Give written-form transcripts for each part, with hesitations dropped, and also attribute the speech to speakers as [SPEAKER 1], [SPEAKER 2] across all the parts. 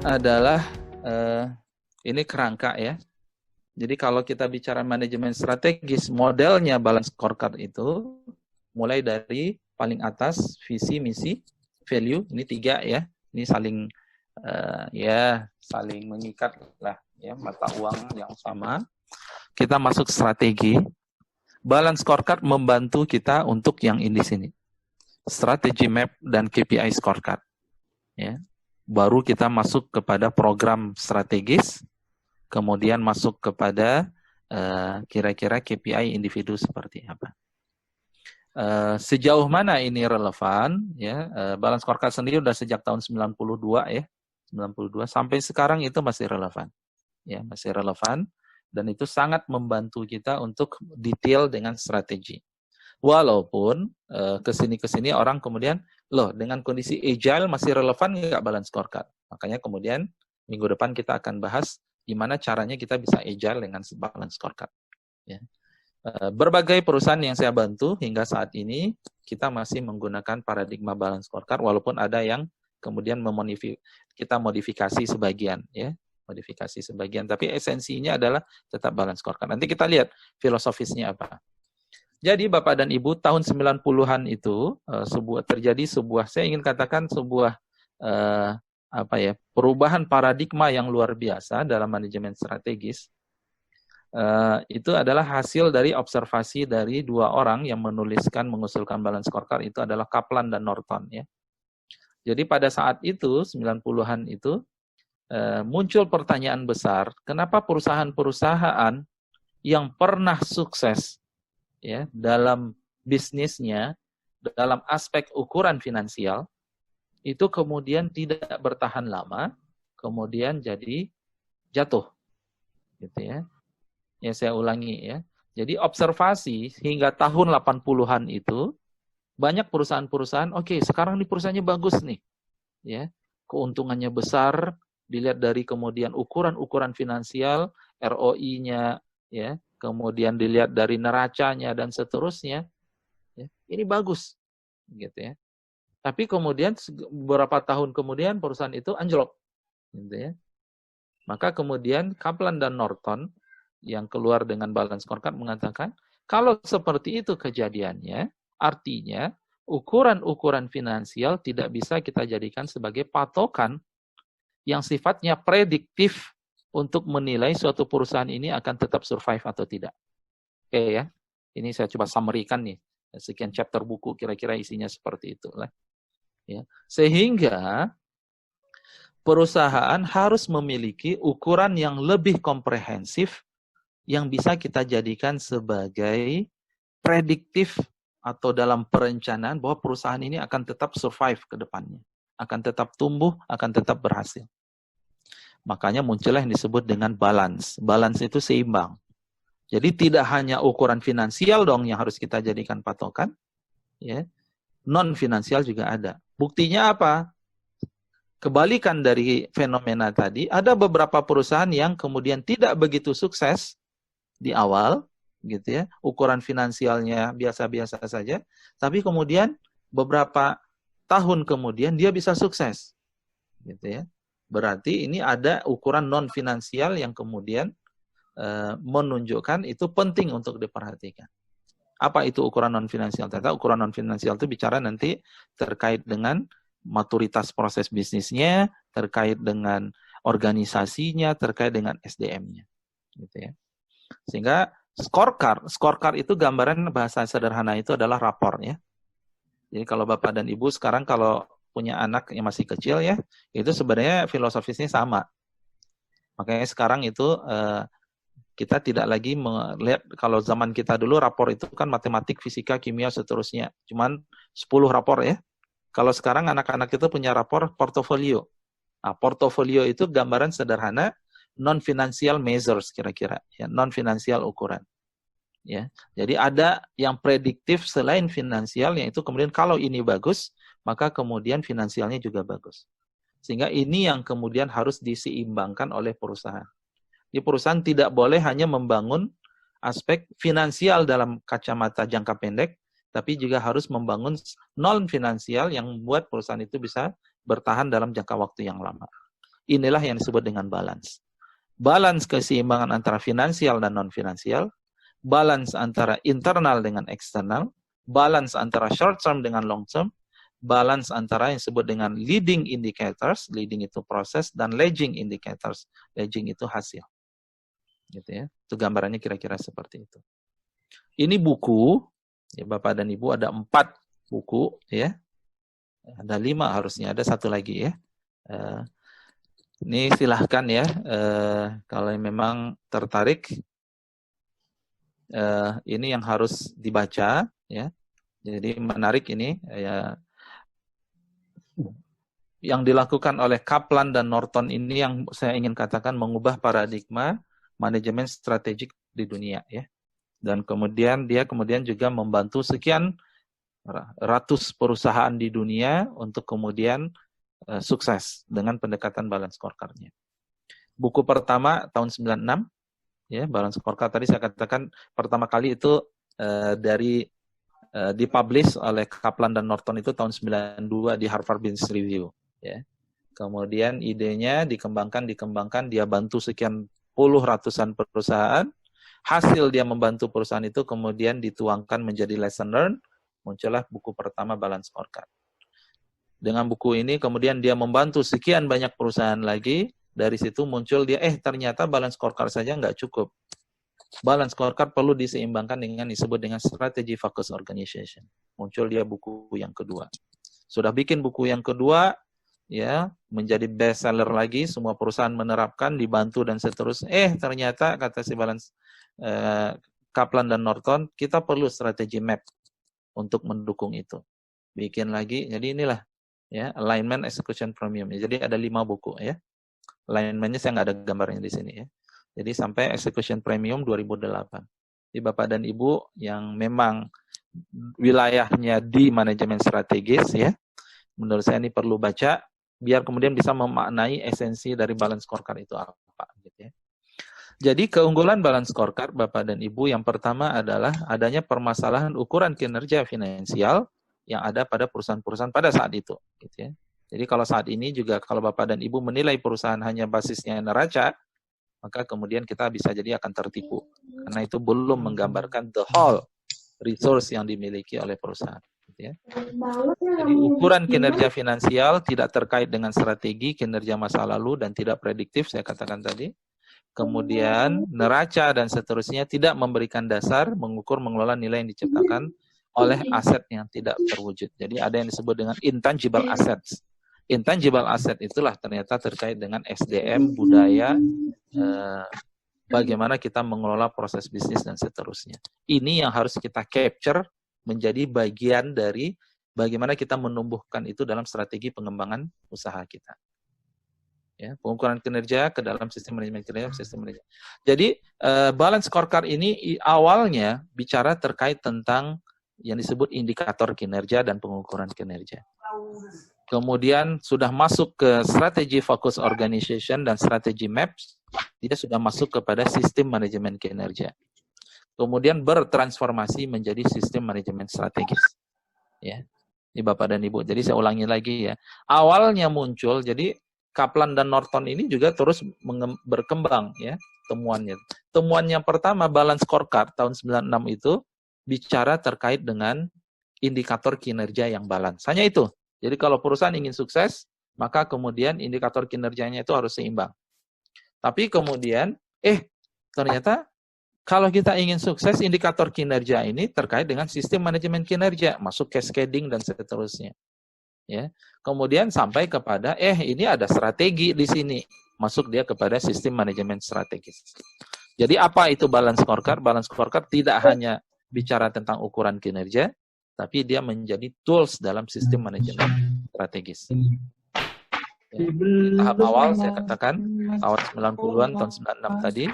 [SPEAKER 1] adalah ini kerangka ya. Jadi kalau kita bicara manajemen strategis, modelnya balance scorecard itu mulai dari paling atas visi, misi, value, ini 3 ya. Ini saling saling mengikat lah ya, mata uang yang sama. Kita masuk strategi. Balance scorecard membantu kita untuk yang ini sini. Strategi map dan KPI scorecard. Ya. Baru kita masuk kepada program strategis, kemudian masuk kepada kira-kira KPI individu seperti apa. Sejauh mana ini relevan ya, balance scorecard sendiri udah sejak tahun 92 ya, 92 sampai sekarang itu masih relevan. Ya, masih relevan dan itu sangat membantu kita untuk detail dengan strategi. Walaupun kesini orang kemudian, loh dengan kondisi agile masih relevan nggak balance scorecard? Makanya kemudian minggu depan kita akan bahas gimana caranya kita bisa agile dengan balance scorecard. Ya. Berbagai perusahaan yang saya bantu hingga saat ini, kita masih menggunakan paradigma balance scorecard, walaupun ada yang kemudian kita modifikasi sebagian. Ya. Modifikasi sebagian, tapi esensinya adalah tetap balance scorecard. Nanti kita lihat filosofisnya apa. Jadi Bapak dan Ibu, tahun 90-an itu terjadi sebuah, saya ingin katakan sebuah perubahan paradigma yang luar biasa dalam manajemen strategis. Itu adalah hasil dari observasi dari 2 orang yang mengusulkan balance scorecard, itu adalah Kaplan dan Norton ya. Jadi pada saat itu 90-an itu muncul pertanyaan besar, kenapa perusahaan-perusahaan yang pernah sukses ya dalam bisnisnya, dalam aspek ukuran finansial, itu kemudian tidak bertahan lama, kemudian jadi jatuh. Gitu ya. Ya saya ulangi ya. Jadi observasi hingga tahun 80-an itu, banyak perusahaan-perusahaan, oke, sekarang ini perusahaannya bagus nih. Ya. Keuntungannya besar, dilihat dari kemudian ukuran-ukuran finansial, ROI-nya ya, kemudian dilihat dari neracanya dan seterusnya, ya, ini bagus, gitu ya. Tapi kemudian beberapa tahun kemudian perusahaan itu anjlok, gitu ya. Maka kemudian Kaplan dan Norton yang keluar dengan balance scorecard mengatakan, kalau seperti itu kejadiannya, artinya ukuran-ukuran finansial tidak bisa kita jadikan sebagai patokan yang sifatnya prediktif untuk menilai suatu perusahaan ini akan tetap survive atau tidak. Oke ya, ini saya coba summary-kan nih, sekian chapter buku kira-kira isinya seperti itu lah. Ya. Sehingga perusahaan harus memiliki ukuran yang lebih komprehensif yang bisa kita jadikan sebagai prediktif atau dalam perencanaan bahwa perusahaan ini akan tetap survive ke depannya, akan tetap tumbuh, akan tetap berhasil. Makanya muncullah yang disebut dengan balance. Balance itu seimbang. Jadi tidak hanya ukuran finansial dong yang harus kita jadikan patokan, ya. Non finansial juga ada. Buktinya apa? Kebalikan dari fenomena tadi, ada beberapa perusahaan yang kemudian tidak begitu sukses di awal, gitu ya. Ukuran finansialnya biasa-biasa saja, tapi kemudian beberapa tahun kemudian dia bisa sukses, gitu ya. Berarti ini ada ukuran non finansial yang kemudian menunjukkan itu penting untuk diperhatikan. Apa itu ukuran non finansial? Ternyata ukuran non finansial itu bicara nanti terkait dengan maturitas proses bisnisnya, terkait dengan organisasinya, terkait dengan SDM-nya, gitu ya. Sehingga scorecard itu gambaran bahasa sederhana itu adalah rapor ya. Jadi kalau Bapak dan Ibu sekarang kalau punya anak yang masih kecil ya, itu sebenarnya filosofisnya sama. Makanya sekarang itu kita tidak lagi melihat, kalau zaman kita dulu rapor itu kan matematik, fisika, kimia, seterusnya. Cuman 10 rapor ya. Kalau sekarang anak-anak itu punya rapor portofolio. Nah, portofolio itu gambaran sederhana non-financial measures kira-kira, ya, non-financial ukuran. Ya. Jadi ada yang prediktif selain finansial, yang itu kemudian kalau ini bagus, maka kemudian finansialnya juga bagus. Sehingga ini yang kemudian harus diseimbangkan oleh perusahaan. Di perusahaan tidak boleh hanya membangun aspek finansial dalam kacamata jangka pendek, tapi juga harus membangun non-finansial yang membuat perusahaan itu bisa bertahan dalam jangka waktu yang lama. Inilah yang disebut dengan balance. Balance keseimbangan antara finansial dan non-finansial, balance antara internal dengan eksternal, balance antara short term dengan long term, balance antara yang disebut dengan leading indicators, leading itu proses, dan lagging indicators, lagging itu hasil. Gitu ya. Itu gambarannya kira-kira seperti itu. Ini buku, ya Bapak dan Ibu ada 4 buku, ya. Ada 5 harusnya, ada 1 lagi ya. Ini silahkan ya, kalau memang tertarik, ini yang harus dibaca, ya. Jadi menarik ini, ya. Yang dilakukan oleh Kaplan dan Norton ini yang saya ingin katakan mengubah paradigma manajemen strategik di dunia, ya. Dan kemudian dia juga membantu sekian ratus perusahaan di dunia untuk kemudian sukses dengan pendekatan balance scorecard-nya. Buku pertama tahun 96, ya, balance scorecard tadi saya katakan pertama kali itu dipublish oleh Kaplan dan Norton itu tahun 92 di Harvard Business Review, ya. Kemudian idenya dikembangkan, dia bantu sekian puluh ratusan perusahaan. Hasil dia membantu perusahaan itu kemudian dituangkan menjadi lesson learned, muncullah buku pertama balance scorecard. Dengan buku ini kemudian dia membantu sekian banyak perusahaan lagi, dari situ muncul dia, ternyata balance scorecard saja nggak cukup. Balance scorecard perlu diseimbangkan dengan disebut dengan strategi focus organization. Muncul dia buku yang kedua. Sudah bikin buku yang kedua, ya, menjadi best seller lagi, semua perusahaan menerapkan, dibantu dan seterusnya. Ternyata kata si balance Kaplan dan Norton, kita perlu strategi map untuk mendukung itu. Bikin lagi, jadi inilah ya alignment execution premium. Jadi ada 5 buku ya. Alignment-nya saya nggak ada gambarnya di sini ya. Jadi sampai execution premium 2008. Jadi Bapak dan Ibu yang memang wilayahnya di manajemen strategis ya, menurut saya ini perlu baca biar kemudian bisa memaknai esensi dari balance scorecard itu apa gitu ya. Jadi keunggulan balance scorecard Bapak dan Ibu yang pertama adalah adanya permasalahan ukuran kinerja finansial yang ada pada perusahaan-perusahaan pada saat itu gitu ya. Jadi kalau saat ini juga kalau Bapak dan Ibu menilai perusahaan hanya basisnya neraca, maka kemudian kita bisa jadi akan tertipu karena itu belum menggambarkan the whole resource yang dimiliki oleh perusahaan gitu ya. Jadi ukuran kinerja finansial tidak terkait dengan strategi kinerja masa lalu dan tidak prediktif saya katakan tadi. Kemudian neraca dan seterusnya tidak memberikan dasar mengukur mengelola nilai yang diciptakan oleh aset yang tidak terwujud. Jadi ada yang disebut dengan intangible assets. Intangible asset itulah ternyata terkait dengan SDM, budaya, bagaimana kita mengelola proses bisnis dan seterusnya. Ini yang harus kita capture menjadi bagian dari bagaimana kita menumbuhkan itu dalam strategi pengembangan usaha kita. Ya, pengukuran kinerja ke dalam sistem manajemen kinerja, Jadi balance scorecard ini awalnya bicara terkait tentang yang disebut indikator kinerja dan pengukuran kinerja. Kemudian sudah masuk ke strategi focus organization dan strategi maps, dia sudah masuk kepada sistem manajemen kinerja. Kemudian bertransformasi menjadi sistem manajemen strategis. Ya, ini Bapak dan Ibu. Jadi saya ulangi lagi ya. Awalnya muncul jadi Kaplan dan Norton ini juga terus berkembang ya temuannya. Temuan yang pertama balance scorecard tahun 96 itu bicara terkait dengan indikator kinerja yang balance. Hanya itu. Jadi kalau perusahaan ingin sukses, maka kemudian indikator kinerjanya itu harus seimbang. Tapi kemudian ternyata kalau kita ingin sukses indikator kinerja ini terkait dengan sistem manajemen kinerja, masuk cascading dan seterusnya. Ya, kemudian sampai kepada ini ada strategi di sini, masuk dia kepada sistem manajemen strategis. Jadi apa itu balance scorecard? Balance scorecard tidak hanya bicara tentang ukuran kinerja, tapi dia menjadi tools dalam sistem manajemen strategis. Ya, tahap awal saya katakan tahun 90-an, tahun 96 tadi,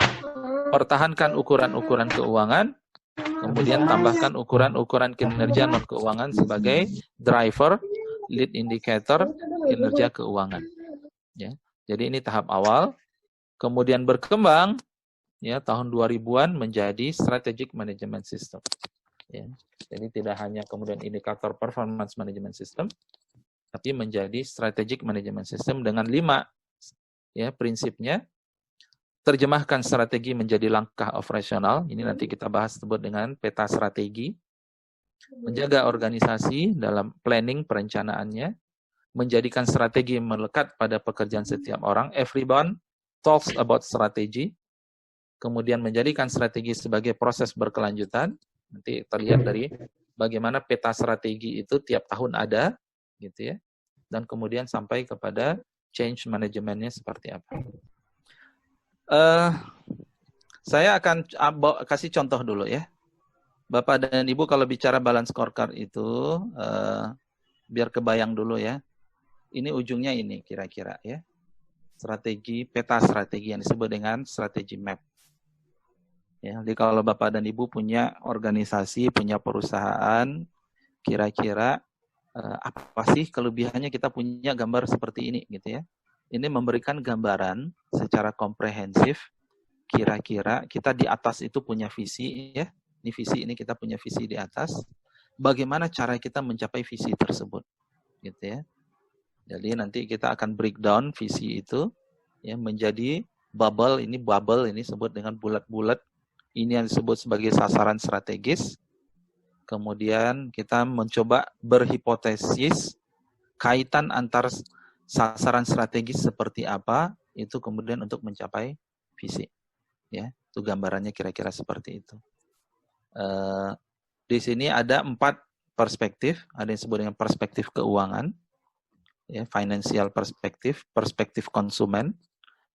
[SPEAKER 1] pertahankan ukuran-ukuran keuangan, kemudian tambahkan ukuran-ukuran kinerja non keuangan sebagai driver lead indicator kinerja keuangan. Ya. Jadi ini tahap awal. Kemudian berkembang ya tahun 2000-an menjadi strategic management system. Ya. Jadi tidak hanya kemudian indikator performance management system, tapi menjadi strategic management system dengan 5 Ya, prinsipnya terjemahkan strategi menjadi langkah operasional. Ini nanti kita bahas sebut dengan peta strategi. Menjaga organisasi dalam planning perencanaannya, menjadikan strategi melekat pada pekerjaan setiap orang. Everyone talks about strategy. Kemudian menjadikan strategi sebagai proses berkelanjutan. Nanti terlihat dari bagaimana peta strategi itu tiap tahun ada, gitu ya. Dan kemudian sampai kepada change manajemennya seperti apa. Saya akan kasih contoh dulu ya. Bapak dan Ibu kalau bicara balance scorecard itu, biar kebayang dulu ya. Ini ujungnya ini kira-kira ya. Strategi, peta strategi yang disebut dengan strategi map. Ya, jadi kalau Bapak dan Ibu punya organisasi, punya perusahaan, kira-kira apa sih kelebihannya kita punya gambar seperti ini gitu ya. Ini memberikan gambaran secara komprehensif, kira-kira kita di atas itu punya visi ya. Ini visi, ini kita punya visi di atas. Bagaimana cara kita mencapai visi tersebut, gitu ya. Jadi nanti kita akan breakdown visi itu ya menjadi bubble ini disebut dengan bulat-bulat. Ini yang disebut sebagai sasaran strategis. Kemudian kita mencoba berhipotesis kaitan antar sasaran strategis seperti apa itu kemudian untuk mencapai visi. Ya, itu gambarannya kira-kira seperti itu. Di sini ada 4 perspektif, ada yang disebut dengan perspektif keuangan, ya, financial perspektif, perspektif konsumen,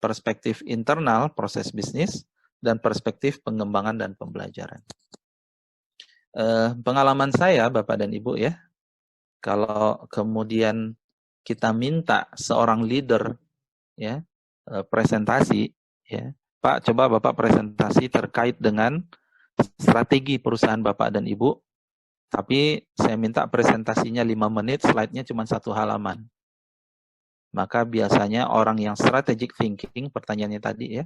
[SPEAKER 1] perspektif internal proses bisnis, dan perspektif pengembangan dan pembelajaran. Pengalaman saya, Bapak dan Ibu ya, kalau kemudian kita minta seorang leader ya presentasi, ya, Pak, coba Bapak presentasi terkait dengan strategi perusahaan Bapak dan Ibu, tapi saya minta presentasinya 5 menit, slide-nya cuma 1 halaman. Maka biasanya orang yang strategic thinking, pertanyaannya tadi ya,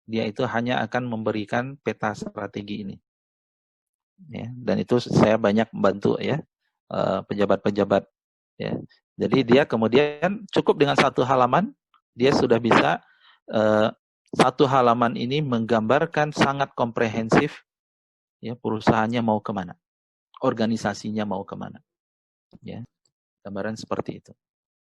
[SPEAKER 1] dia itu hanya akan memberikan peta strategi ini. Ya, dan itu saya banyak membantu ya, pejabat-pejabat. Ya. Jadi dia kemudian cukup dengan 1 halaman, dia sudah bisa 1 halaman ini menggambarkan sangat komprehensif ya perusahaannya mau kemana, organisasinya mau kemana, ya gambaran seperti itu.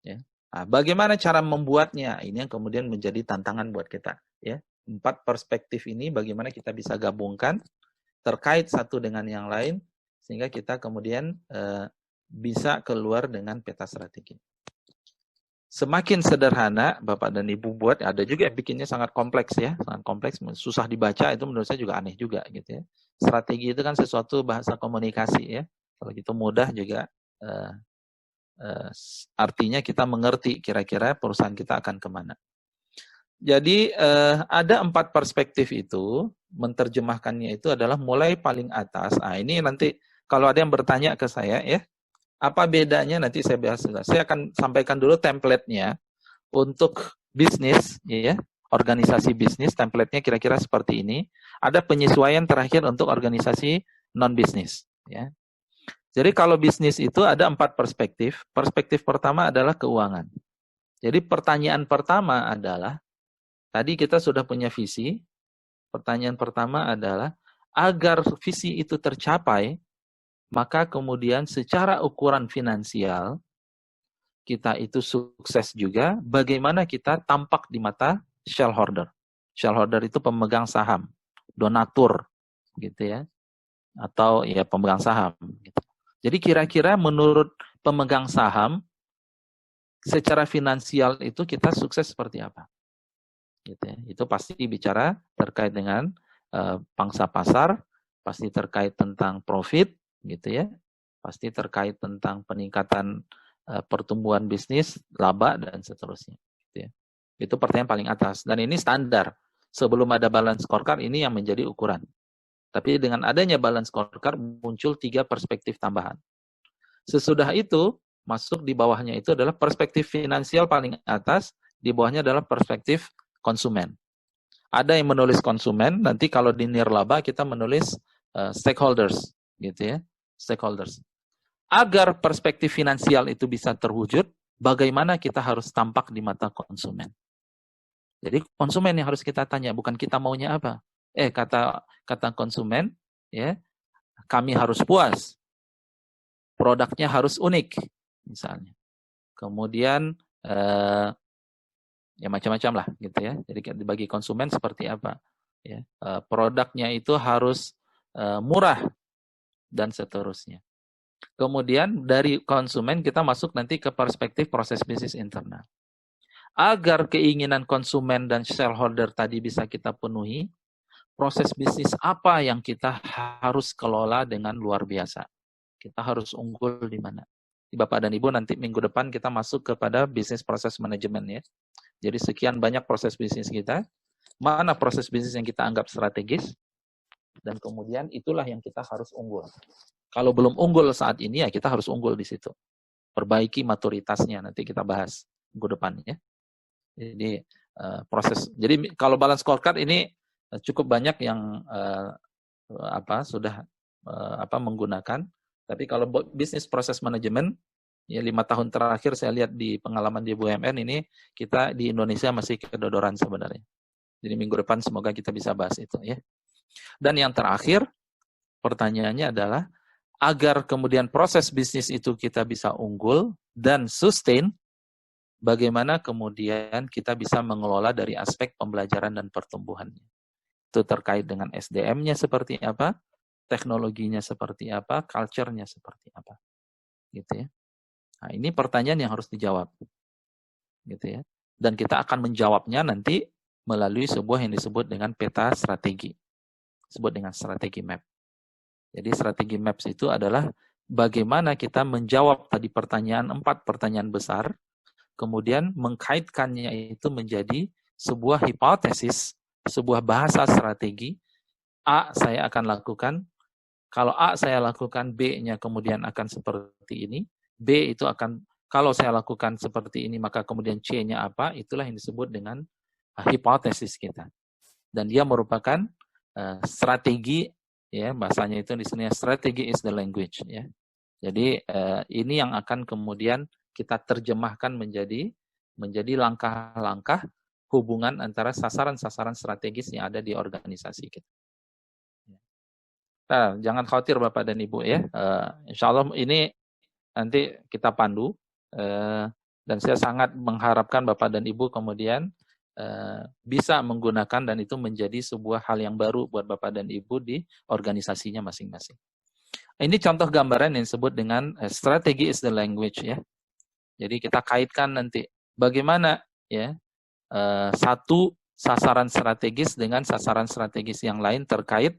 [SPEAKER 1] Ya. Nah, bagaimana cara membuatnya? Ini yang kemudian menjadi tantangan buat kita. Ya, 4 perspektif ini bagaimana kita bisa gabungkan terkait satu dengan yang lain sehingga kita kemudian bisa keluar dengan peta strategi. Semakin sederhana Bapak dan Ibu buat, ada juga yang bikinnya sangat kompleks ya, sangat kompleks, susah dibaca, itu menurut saya juga aneh juga gitu ya. Strategi itu kan sesuatu bahasa komunikasi ya. Kalau gitu mudah juga artinya kita mengerti kira-kira perusahaan kita akan kemana. Jadi ada 4 perspektif itu, menerjemahkannya itu adalah mulai paling atas. Nah ini nanti kalau ada yang bertanya ke saya ya, apa bedanya nanti saya bahas. Saya akan sampaikan dulu template-nya untuk bisnis, ya, organisasi bisnis. Template-nya kira-kira seperti ini. Ada penyesuaian terakhir untuk organisasi non-bisnis. Ya. Jadi kalau bisnis itu ada 4 perspektif. Perspektif pertama adalah keuangan. Jadi pertanyaan pertama adalah, tadi kita sudah punya visi. Pertanyaan pertama adalah, agar visi itu tercapai, maka kemudian secara ukuran finansial, kita itu sukses juga, bagaimana kita tampak di mata shareholder. Shareholder itu pemegang saham, donatur, gitu ya, atau ya pemegang saham. Gitu. Jadi kira-kira menurut pemegang saham, secara finansial itu kita sukses seperti apa? Gitu ya. Itu pasti bicara terkait dengan pangsa pasar, pasti terkait tentang profit, gitu ya, pasti terkait tentang peningkatan pertumbuhan bisnis, laba dan seterusnya. Gitu ya. Itu pertanyaan paling atas dan ini standar. Sebelum ada balance scorecard ini yang menjadi ukuran. Tapi dengan adanya balance scorecard muncul 3 perspektif tambahan. Sesudah itu masuk di bawahnya itu adalah perspektif finansial paling atas, di bawahnya adalah perspektif konsumen. Ada yang menulis konsumen, nanti kalau di nirlaba kita menulis stakeholders, gitu ya, stakeholders. Agar perspektif finansial itu bisa terwujud, bagaimana kita harus tampak di mata konsumen. Jadi konsumen yang harus kita tanya, bukan kita maunya apa. Kata konsumen, ya, kami harus puas, produknya harus unik, misalnya. Kemudian ya macam-macam lah, gitu ya. Jadi bagi konsumen seperti apa, ya, produknya itu harus murah dan seterusnya. Kemudian dari konsumen kita masuk nanti ke perspektif proses bisnis internal. Agar keinginan konsumen dan shareholder tadi bisa kita penuhi, proses bisnis apa yang kita harus kelola dengan luar biasa. Kita harus unggul di mana. Bapak dan Ibu, nanti minggu depan kita masuk kepada bisnis proses manajemen, ya. Jadi sekian banyak proses bisnis kita. Mana proses bisnis yang kita anggap strategis, dan kemudian itulah yang kita harus unggul. Kalau belum unggul saat ini, ya kita harus unggul di situ. Perbaiki maturitasnya, nanti kita bahas minggu depan, ya. Jadi jadi kalau balance scorecard ini cukup banyak yang sudah menggunakan. Tapi kalau bisnis proses manajemen, ya 5 tahun terakhir saya lihat di pengalaman di BUMN ini, kita di Indonesia masih kedodoran sebenarnya. Jadi minggu depan semoga kita bisa bahas itu, ya. Dan yang terakhir, pertanyaannya adalah, agar kemudian proses bisnis itu kita bisa unggul dan sustain, bagaimana kemudian kita bisa mengelola dari aspek pembelajaran dan pertumbuhannya. Itu terkait dengan SDM-nya seperti apa, teknologinya seperti apa, culture-nya seperti apa. Gitu ya. Nah, ini pertanyaan yang harus dijawab. Gitu ya. Dan kita akan menjawabnya nanti melalui sebuah yang disebut dengan peta strategi. Disebut dengan strategi map. Jadi strategi maps itu adalah bagaimana kita menjawab tadi 4 pertanyaan besar, kemudian mengkaitkannya itu menjadi sebuah hipotesis, sebuah bahasa strategi. A saya akan lakukan, kalau A saya lakukan, B-nya kemudian akan seperti ini, B itu akan, kalau saya lakukan seperti ini, maka kemudian C-nya apa, itulah yang disebut dengan hipotesis kita. Dan dia merupakan strategi, ya, bahasanya itu disebutnya strategi is the language, ya. Jadi ini yang akan kemudian kita terjemahkan menjadi langkah-langkah hubungan antara sasaran-sasaran strategis yang ada di organisasi kita. Nah, jangan khawatir Bapak dan Ibu, ya. Insya Allah ini nanti kita pandu, dan saya sangat mengharapkan Bapak dan Ibu kemudian bisa menggunakan, dan itu menjadi sebuah hal yang baru buat Bapak dan Ibu di organisasinya masing-masing. Ini contoh gambaran yang disebut dengan strategi is the language, ya. Jadi kita kaitkan nanti bagaimana, ya, satu sasaran strategis dengan sasaran strategis yang lain terkait,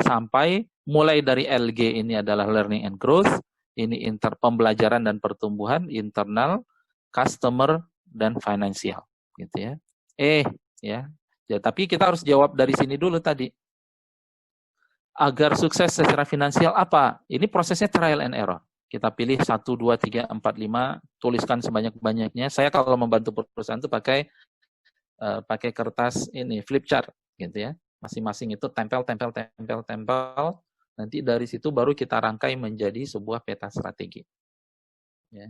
[SPEAKER 1] sampai mulai dari LG ini adalah learning and growth, ini pembelajaran dan pertumbuhan, internal, customer, dan financial, gitu ya. Ya, tapi kita harus jawab dari sini dulu tadi. Agar sukses secara finansial apa? Ini prosesnya trial and error. Kita pilih 1, 2, 3, 4, 5, tuliskan sebanyak-banyaknya. Saya kalau membantu perusahaan itu pakai kertas ini, flip chart, gitu ya. Masing-masing itu tempel. Nanti dari situ baru kita rangkai menjadi sebuah peta strategi. Ya.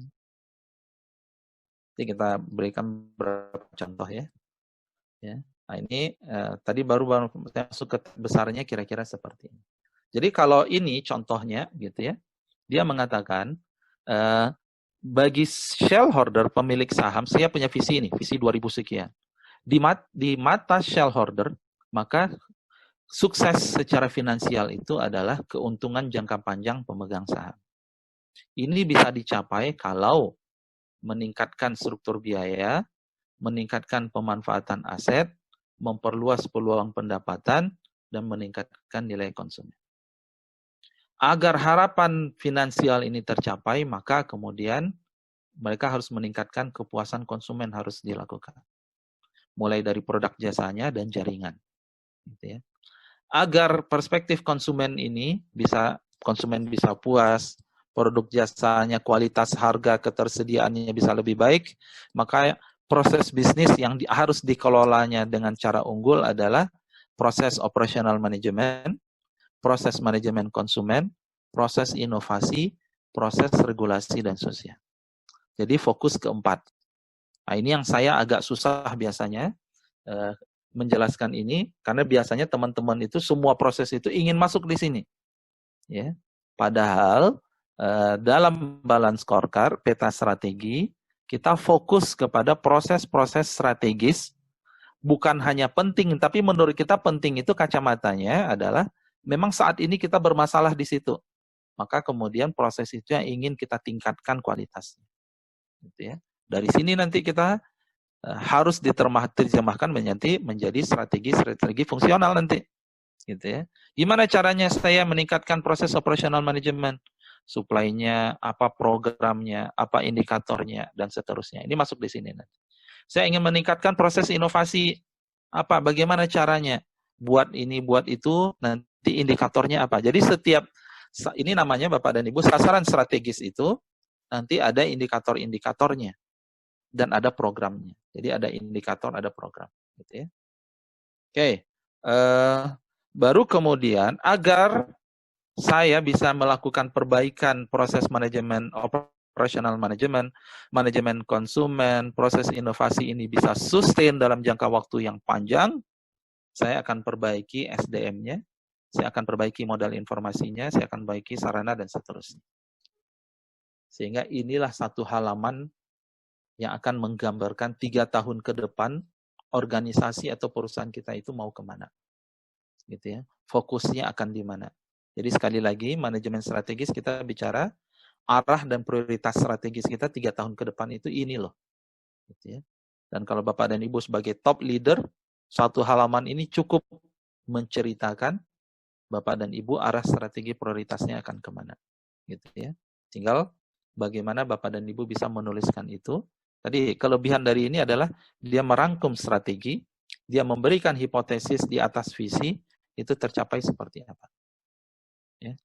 [SPEAKER 1] Nanti kita berikan beberapa contoh, ya. Ya. Nah ini tadi baru masuk ke besarnya kira-kira seperti ini. Jadi kalau ini contohnya, gitu ya, dia mengatakan bagi shareholder, pemilik saham, saya punya visi ini, visi 2000 sekian. Di mata shareholder, maka sukses secara finansial itu adalah keuntungan jangka panjang pemegang saham. Ini bisa dicapai kalau meningkatkan struktur biaya, meningkatkan pemanfaatan aset, memperluas peluang pendapatan, dan meningkatkan nilai konsumen. Agar harapan finansial ini tercapai, maka kemudian mereka harus meningkatkan kepuasan konsumen, harus dilakukan. Mulai dari produk jasanya dan jaringan. Gitu ya. Agar perspektif konsumen ini konsumen bisa puas, produk jasanya, kualitas harga, ketersediaannya bisa lebih baik, maka proses bisnis yang harus dikelolanya dengan cara unggul adalah proses operational management, proses manajemen konsumen, proses inovasi, proses regulasi dan sosial. Jadi fokus ke 4. Nah, ini yang saya agak susah biasanya, menjelaskan ini karena biasanya teman-teman itu semua proses itu ingin masuk di sini. Ya. Padahal dalam balance scorecard, peta strategi, kita fokus kepada proses-proses strategis, bukan hanya penting, tapi menurut kita penting itu kacamatanya adalah memang saat ini kita bermasalah di situ. Maka kemudian proses itu yang ingin kita tingkatkan kualitasnya. Gitu ya. Dari sini nanti kita harus diterjemahkan menjadi strategi fungsional nanti. Gitu ya. Gimana caranya saya meningkatkan proses operasional manajemen? Supply-nya, apa programnya, apa indikatornya, dan seterusnya. Ini masuk di sini nanti. Saya ingin meningkatkan proses inovasi, apa, bagaimana caranya? Buat ini, buat itu, nanti indikatornya apa. Jadi setiap, ini namanya Bapak dan Ibu, sasaran strategis itu, nanti ada indikator-indikatornya. Dan ada programnya. Jadi ada indikator, ada program. Gitu ya. Oke. Baru kemudian, agar saya bisa melakukan perbaikan proses manajemen, operational manajemen, manajemen konsumen, proses inovasi ini bisa sustain dalam jangka waktu yang panjang, saya akan perbaiki SDM-nya, saya akan perbaiki modal informasinya, saya akan perbaiki sarana dan seterusnya. Sehingga inilah satu halaman yang akan menggambarkan 3 tahun ke depan organisasi atau perusahaan kita itu mau kemana. Gitu ya. Fokusnya akan di mana. Jadi sekali lagi, manajemen strategis kita bicara arah dan prioritas strategis kita 3 tahun ke depan itu ini loh. Gitu ya. Dan kalau Bapak dan Ibu sebagai top leader, satu halaman ini cukup menceritakan Bapak dan Ibu arah strategi prioritasnya akan kemana. Gitu ya. Tinggal bagaimana Bapak dan Ibu bisa menuliskan itu. Tadi kelebihan dari ini adalah dia merangkum strategi, dia memberikan hipotesis di atas visi, itu tercapai seperti apa. Ya.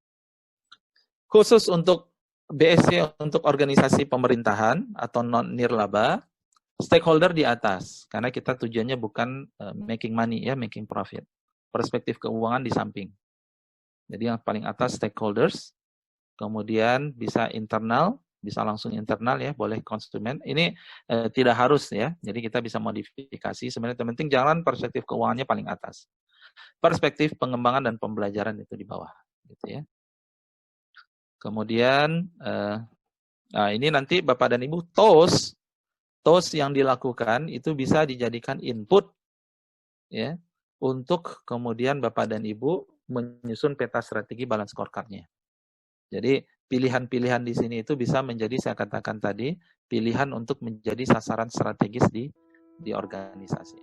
[SPEAKER 1] Khusus untuk BSC, untuk organisasi pemerintahan atau non-nirlaba, stakeholder di atas, karena kita tujuannya bukan making money, ya, making profit. Perspektif keuangan di samping. Jadi yang paling atas stakeholders, kemudian bisa internal, bisa langsung internal ya, boleh konsumen. Ini tidak harus ya, jadi kita bisa modifikasi. Sebenarnya yang penting jangan perspektif keuangannya paling atas. Perspektif pengembangan dan pembelajaran itu di bawah, gitu ya. Kemudian, nah ini nanti Bapak dan Ibu, TOS yang dilakukan itu bisa dijadikan input ya untuk kemudian Bapak dan Ibu menyusun peta strategi balance scorecard-nya. Jadi pilihan-pilihan di sini itu bisa menjadi, saya katakan tadi, pilihan untuk menjadi sasaran strategis di organisasi.